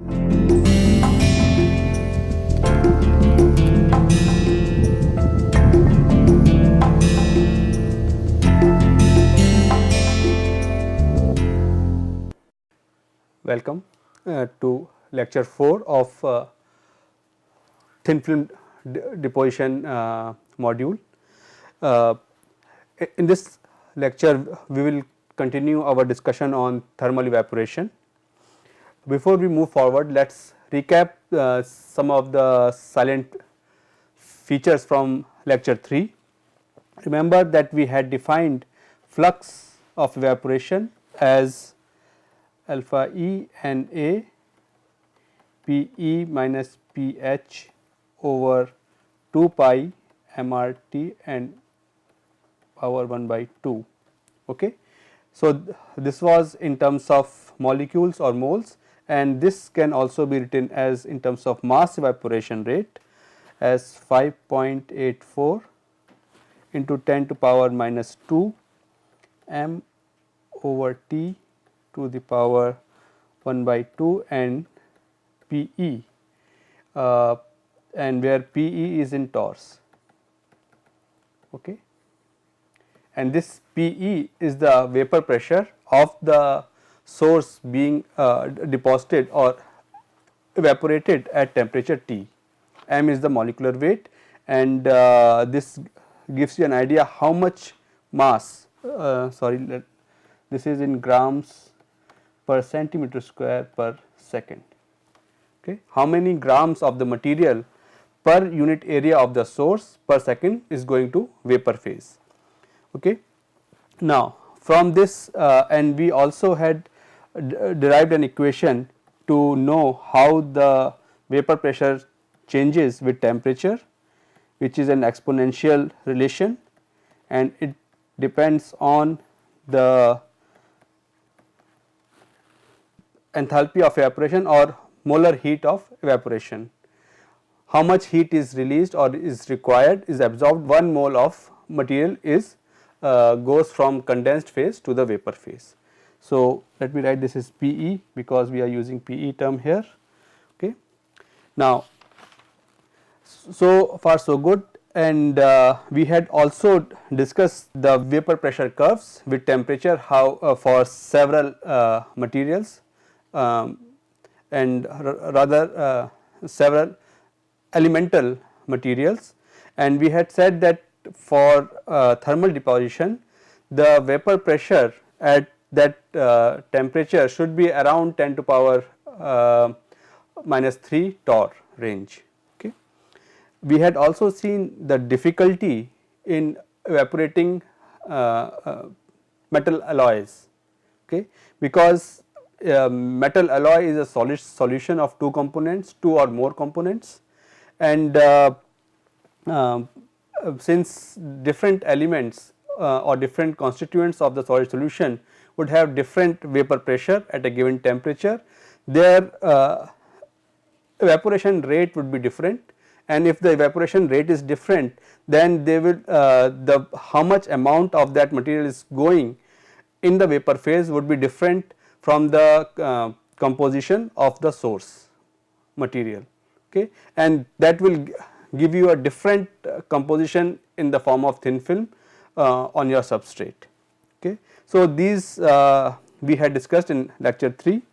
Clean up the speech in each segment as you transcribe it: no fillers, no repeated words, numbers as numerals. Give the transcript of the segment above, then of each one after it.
Welcome to lecture 4 of thin film deposition module. In this lecture, we will continue our discussion on thermal evaporation. Before we move forward, let us recap some of the salient features from lecture 3. Remember that we had defined flux of evaporation as alpha E N A P E minus P H over 2 pi MRT and power 1 by 2. Okay. So, this was in terms of molecules or moles, and this can also be written as in terms of mass evaporation rate as 5.84 into 10 to power minus 2 m over T to the power 1 by 2 and P E, and where P E is in torrs. Okay. And this P E is the vapor pressure of the source being deposited or evaporated at temperature T. M is the molecular weight, and this gives you an idea how much mass, this is in grams per centimeter square per second. Okay. How many grams of the material per unit area of the source per second is going to vapor phase. Okay. Now, from this and we also had derived an equation to know how the vapor pressure changes with temperature, which is an exponential relation, and it depends on the enthalpy of evaporation or molar heat of evaporation. How much heat is released or is required is absorbed, 1 mole of material is goes from condensed phase to the vapor phase. So, let me write this is P E because we are using P E term here. Okay. Now, so far so good, and we had also discussed the vapor pressure curves with temperature how for several materials and rather several elemental materials, and we had said that for thermal deposition the vapor pressure at that temperature should be around 10 to power minus 3 torr range. Okay. We had also seen the difficulty in evaporating metal alloys, okay, because metal alloy is a solid solution of 2 components, 2 or more components, and since different elements or different constituents of the solid solution would have different vapor pressure at a given temperature, their evaporation rate would be different, and if the evaporation rate is different, then they will the how much amount of that material is going in the vapor phase would be different from the composition of the source material. Okay. And that will give you a different composition in the form of thin film on your substrate. Okay. So, these we had discussed in lecture 3.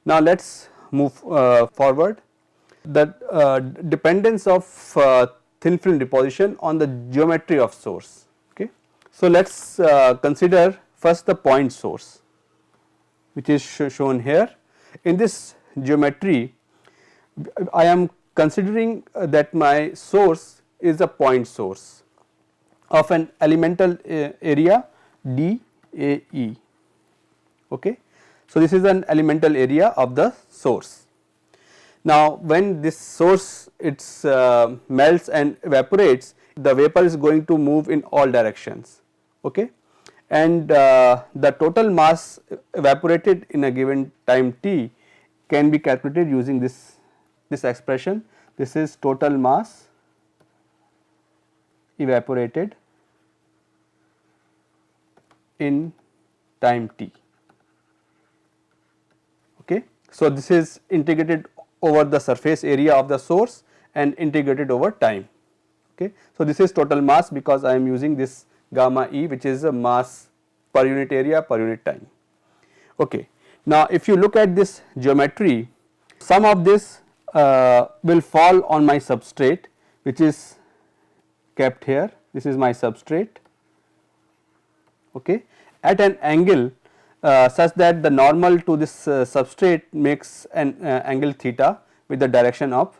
Now, let us move forward. The dependence of thin film deposition on the geometry of source. Okay. So, let us consider first the point source, which is shown here. In this geometry, I am considering that my source is a point source of an elemental area D A E. Okay. So, this is an elemental area of the source. Now, when this source it's melts and evaporates, the vapor is going to move in all directions. Okay. And the total mass evaporated in a given time t can be calculated using this expression. This is total mass evaporated in time t. Okay. So, this is integrated over the surface area of the source and integrated over time. Okay. So, this is total mass because I am using this gamma E, which is a mass per unit area per unit time. Okay. Now, if you look at this geometry, some of this will fall on my substrate, which is kept here. This is my substrate, okay, at an angle such that the normal to this substrate makes an angle theta with the direction of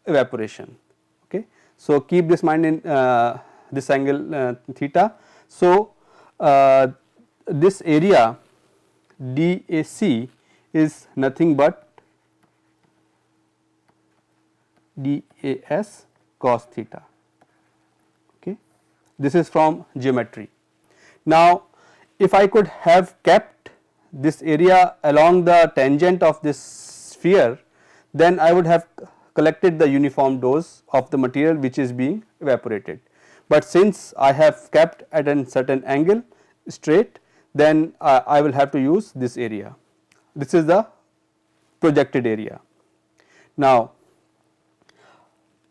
evaporation. Okay. So, keep this mind in this angle theta. So, this area DAC is nothing but DAS cos theta. Okay. This is from geometry. Now, if I could have kept this area along the tangent of this sphere, then I would have collected the uniform dose of the material which is being evaporated. But since I have kept at a certain angle straight, then I will have to use this area. This is the projected area. Now,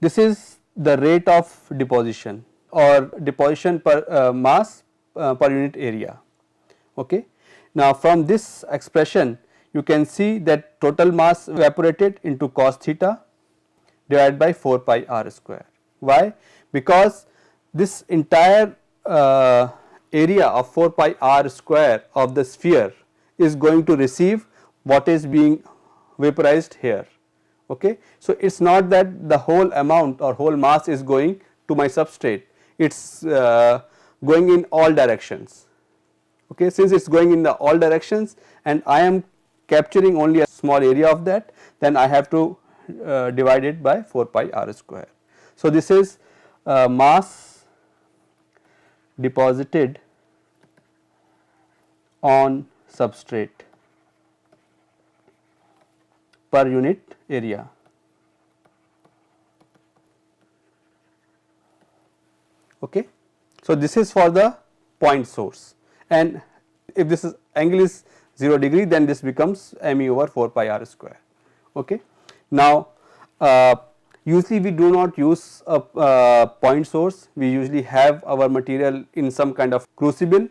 this is the rate of deposition or deposition per mass per unit area. Okay. Now, from this expression you can see that total mass evaporated into cos theta divided by 4 pi r square. Why? Because this entire area of 4 pi r square of the sphere is going to receive what is being vaporized here. Okay. So, it is not that the whole amount or whole mass is going to my substrate, it is going in all directions. Okay. Since it is going in the all directions and I am capturing only a small area of that, then I have to divide it by 4 pi r square. So, this is mass deposited on substrate per unit area. Okay. So, this is for the point source, and if this is angle is 0 degree, then this becomes m e over 4 pi r square. Okay. Now, usually we do not use a point source, we usually have our material in some kind of crucible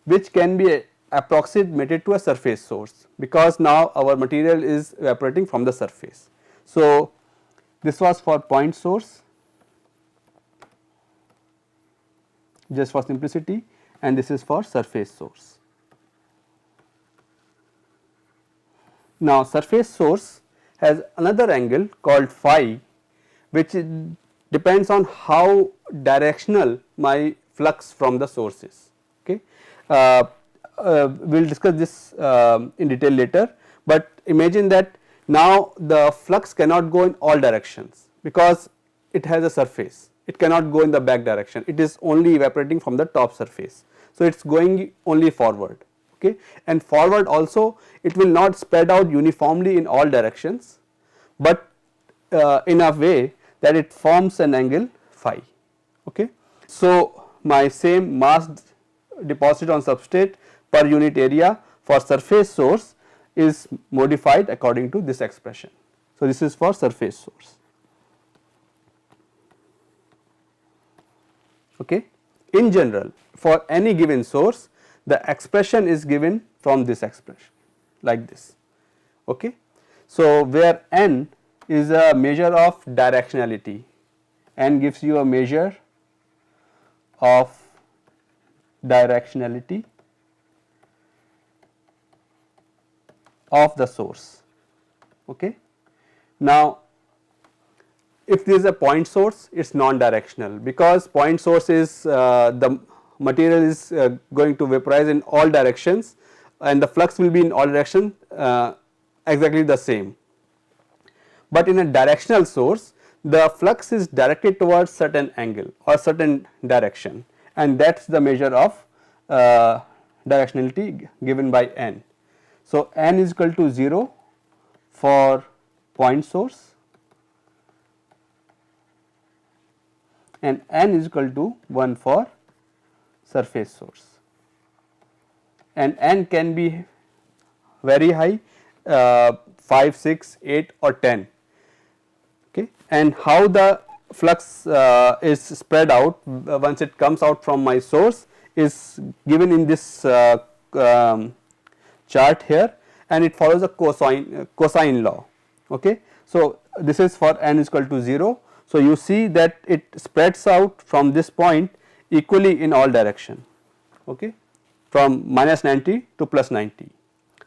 which can be approximated to a surface source, because now our material is evaporating from the surface. So, this was for point source just for simplicity, and this is for surface source. Now, surface source has another angle called phi, which depends on how directional my flux from the source is. Okay. We will discuss this in detail later, but imagine that now the flux cannot go in all directions because it has a surface, it cannot go in the back direction, it is only evaporating from the top surface. So, it is going only forward, okay, and forward also it will not spread out uniformly in all directions, but in a way that it forms an angle phi. Okay. So, my same mass deposited on substrate per unit area for surface source is modified according to this expression. So, this is for surface source. Okay. In general, for any given source, the expression is given from this expression like this. Okay. So, where n is a measure of directionality, n gives you a measure of directionality of the source. Okay. Now, if there is a point source, it is non-directional, because point source is the material is going to vaporize in all directions and the flux will be in all directions exactly the same. But in a directional source, the flux is directed towards certain angle or certain direction, and that is the measure of directionality given by n. So, n is equal to 0 for point source and n is equal to 1 for surface source, and n can be very high 5, 6, 8 or 10. Okay. And how the flux is spread out once it comes out from my source is given in this chart here, and it follows a cosine law. Okay. So, this is for n is equal to 0. So, you see that it spreads out from this point equally in all direction, okay, from minus 90 to plus 90.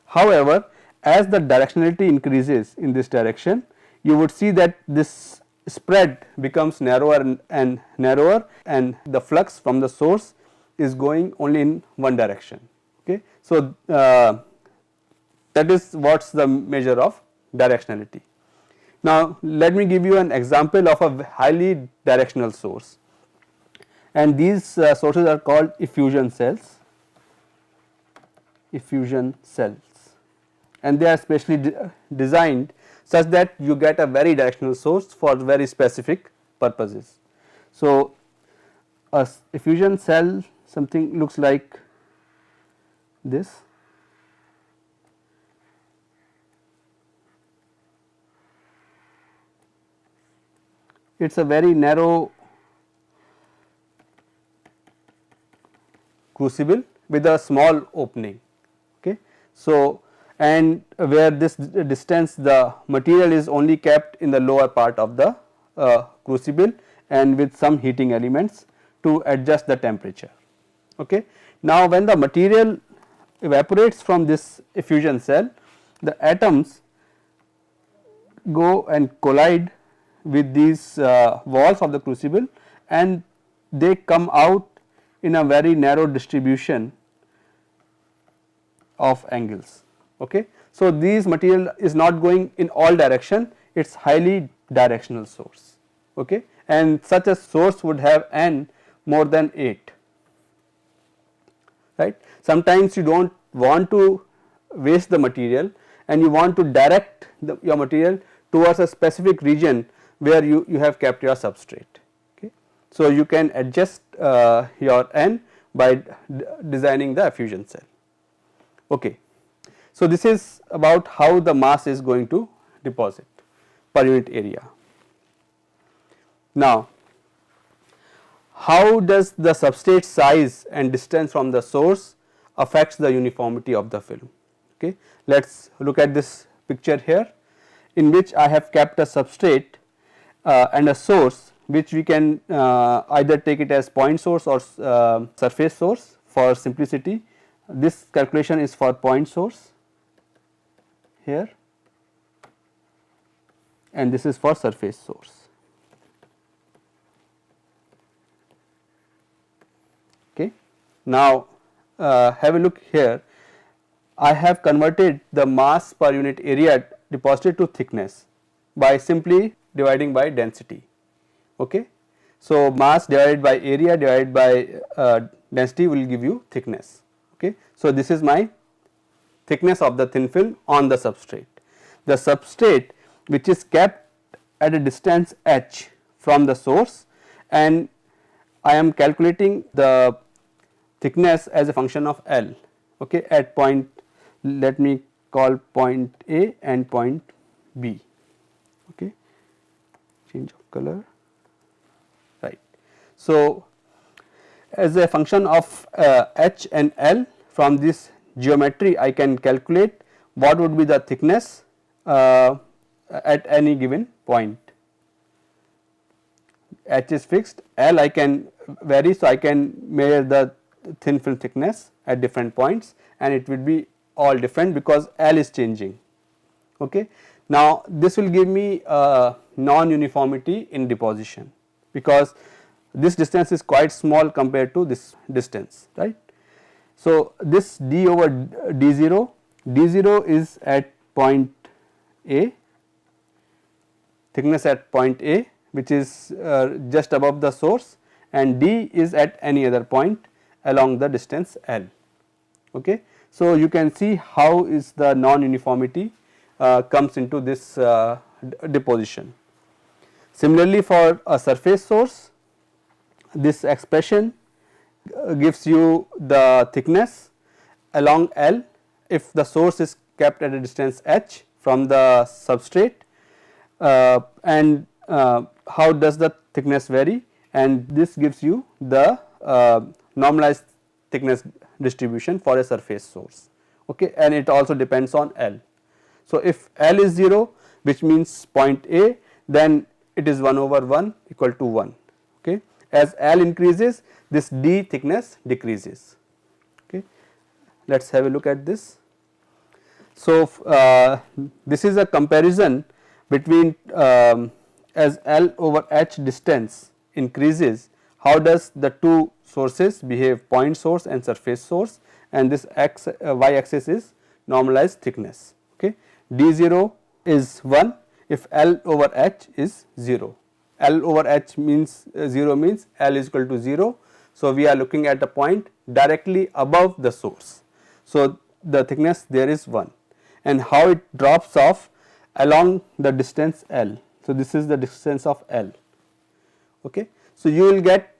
However, as the directionality increases in this direction, you would see that this spread becomes narrower and narrower, and the flux from the source is going only in one direction. Okay. So, that is what is the measure of directionality. Now, let me give you an example of a highly directional source, and these sources are called effusion cells, and they are specially designed such that you get a very directional source for very specific purposes. So, a effusion cell something looks like this. It is a very narrow crucible with a small opening. Okay. So, and where this distance the material is only kept in the lower part of the crucible and with some heating elements to adjust the temperature. Okay. Now, when the material evaporates from this effusion cell, the atoms go and collide with these walls of the crucible, and they come out in a very narrow distribution of angles. Okay. So, these material is not going in all direction, it is highly directional source, okay, and such a source would have n more than 8, right. Sometimes you do not want to waste the material and you want to direct your material towards a specific region where you have kept your substrate. Okay. So, you can adjust your n by designing the effusion cell. Okay. So, this is about how the mass is going to deposit per unit area. Now, how does the substrate size and distance from the source affects the uniformity of the film? Okay. Let us look at this picture here, in which I have kept a substrate and a source, which we can either take it as point source or surface source for simplicity. This calculation is for point source here, and this is for surface source. Okay. Now, have a look here. I have converted the mass per unit area deposited to thickness by simply dividing by density. Okay. So, mass divided by area divided by density will give you thickness. Okay. So, this is my thickness of the thin film on the substrate. The substrate which is kept at a distance h from the source, and I am calculating the thickness as a function of L, okay, at point, let me call point A and point B. Okay. Change of color, right. So, as a function of h and L, from this geometry I can calculate what would be the thickness at any given point. H is fixed, L I can vary, so I can measure the thin film thickness at different points, and it will be all different because L is changing. Okay. Now, this will give me non-uniformity in deposition, because this distance is quite small compared to this distance, right. So, this d over d0, d0 is at point A, thickness at point A, which is just above the source, and d is at any other point along the distance L. Okay. So, you can see how is the non-uniformity comes into this deposition. Similarly, for a surface source, this expression gives you the thickness along L if the source is kept at a distance h from the substrate, and how does the thickness vary, and this gives you the normalized thickness distribution for a surface source, okay, and it also depends on L. So, if L is 0, which means point A, then it is 1 over 1 equal to 1, okay. As L increases, this d thickness decreases, okay. Let us have a look at this. So, this is a comparison between as L over h distance increases, how does the two sources behave, point source and surface source, and this x y axis is normalized thickness, okay. D0 is 1 if L over h is 0. L over h means 0 means L is equal to 0. So, we are looking at a point directly above the source. So, the thickness there is 1, and how it drops off along the distance L. So, this is the distance of L, okay. So, you will get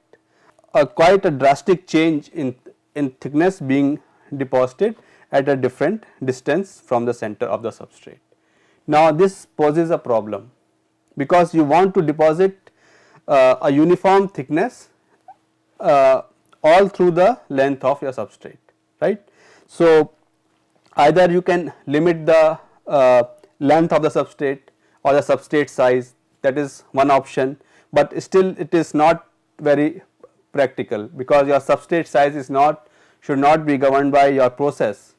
quite a drastic change in thickness being deposited at a different distance from the center of the substrate. Now, this poses a problem because you want to deposit a uniform thickness all through the length of your substrate, right. So, either you can limit the length of the substrate or the substrate size, that is one option, but still it is not very practical because your substrate size is should not be governed by your process,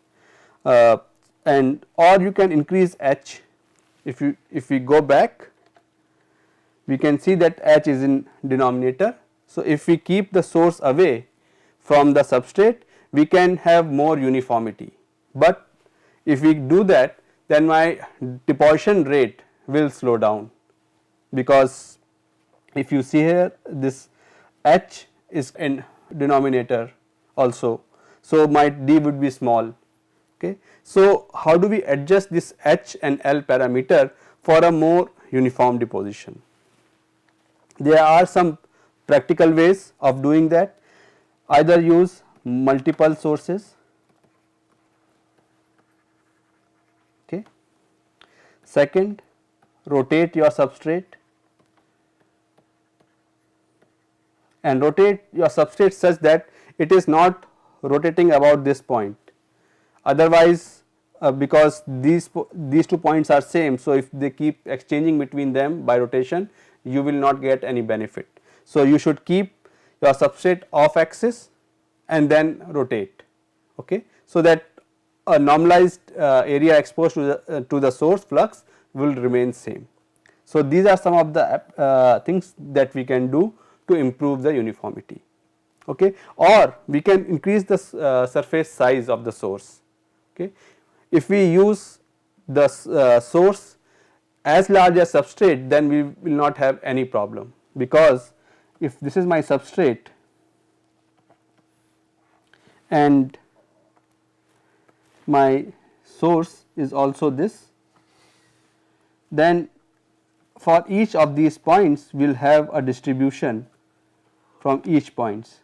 and or you can increase h. If we go back, we can see that h is in denominator. So, if we keep the source away from the substrate, we can have more uniformity, but if we do that, then my deposition rate will slow down, because if you see here, this h is in denominator also. So, my d would be small, okay. So, how do we adjust this h and L parameter for a more uniform deposition? There are some practical ways of doing that. Either use multiple sources, okay. Second, rotate your substrate, and rotate your substrate such that it is not rotating about this point. Otherwise, because these 2 points are same, so if they keep exchanging between them by rotation, you will not get any benefit. So, you should keep your substrate off axis and then rotate, okay, so that a normalized area exposed to the source flux will remain same. So, these are some of the things that we can do to improve the uniformity, okay, or we can increase the surface size of the source, okay. If we use the source as large as substrate, then we will not have any problem, because if this is my substrate and my source is also this, then for each of these points we will have a distribution from each points,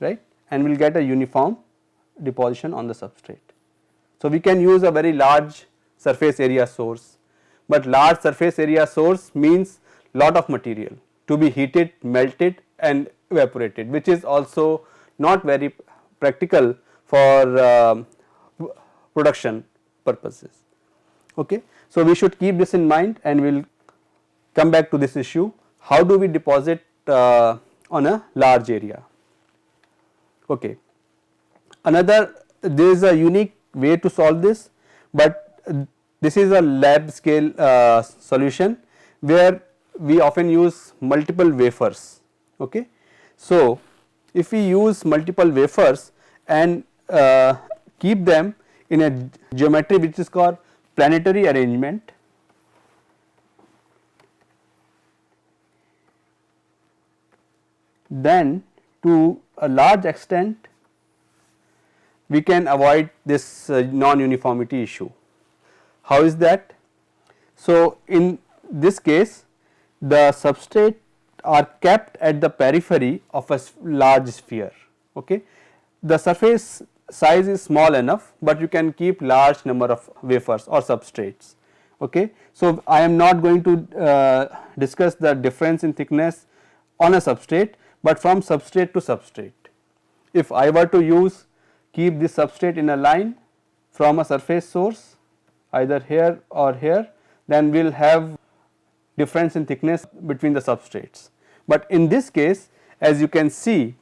right, and we will get a uniform deposition on the substrate. So, we can use a very large surface area source, but large surface area source means lot of material to be heated, melted and evaporated, which is also not very practical for production purposes, okay. So, we should keep this in mind, and we will come back to this issue, how do we deposit on a large area, okay. Another, there is a unique way to solve this, but this is a lab scale solution where we often use multiple wafers, okay. So, if we use multiple wafers and keep them in a geometry which is called planetary arrangement, then to a large extent we can avoid this non-uniformity issue. How is that? So, in this case the substrate are kept at the periphery of a large sphere, okay. the surface size is small enough, but you can keep large number of wafers or substrates. Okay. So, I am not going to discuss the difference in thickness on a substrate, but from substrate to substrate. If I were to keep this substrate in a line from a surface source either here or here, then we will have difference in thickness between the substrates. But in this case, as you can see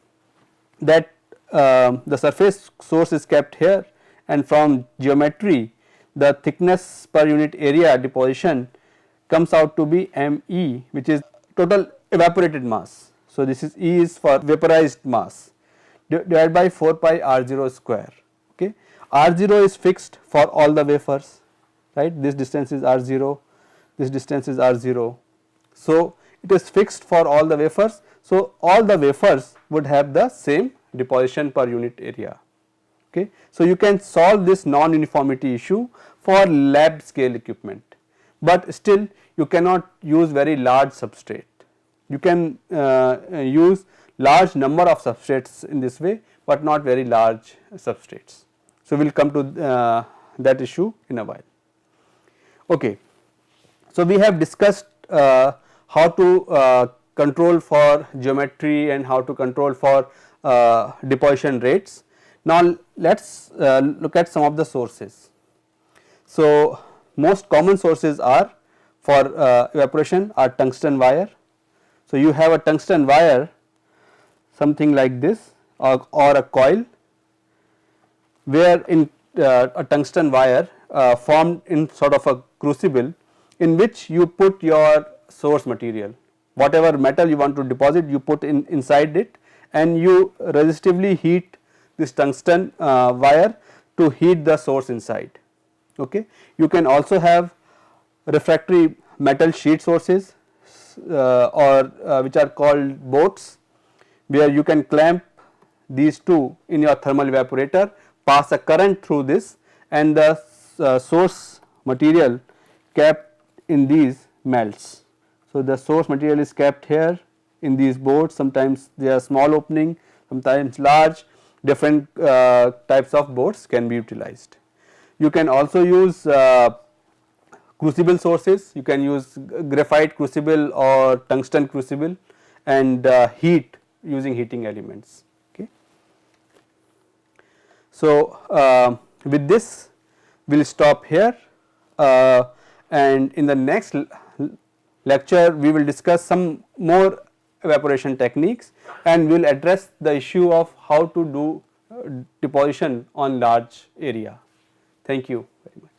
that the surface source is kept here, and from geometry the thickness per unit area deposition comes out to be ME, which is total evaporated mass. So, this is E is for vaporized mass divided by 4 pi R0 square. Okay. R0 is fixed for all the wafers, right. This distance is R0, this distance is R0. So, it is fixed for all the wafers. So, all the wafers would have the same deposition per unit area. Okay. So, you can solve this non-uniformity issue for lab scale equipment, but still you cannot use very large substrate. You can use large number of substrates in this way, but not very large substrates. So, we will come to that issue in a while. Okay. So, we have discussed how to control for geometry and how to control for deposition rates. Now, let us look at some of the sources. So, most common sources are for evaporation are tungsten wire. So, you have a tungsten wire something like this or a coil, where in a tungsten wire formed in sort of a crucible, in which you put your source material, whatever metal you want to deposit you put inside it, and you resistively heat this tungsten wire to heat the source inside. Okay. You can also have refractory metal sheet sources or which are called boats, where you can clamp these two in your thermal evaporator, pass a current through this, and the source material kept in these melts. So, the source material is kept here in these boats, sometimes they are small opening, sometimes large, different types of boats can be utilized. You can also use crucible sources, you can use graphite crucible or tungsten crucible and heat using heating elements. Okay. So, with this we will stop here, and in the next lecture we will discuss some more evaporation techniques, and we will address the issue of how to do deposition on large area. Thank you very much.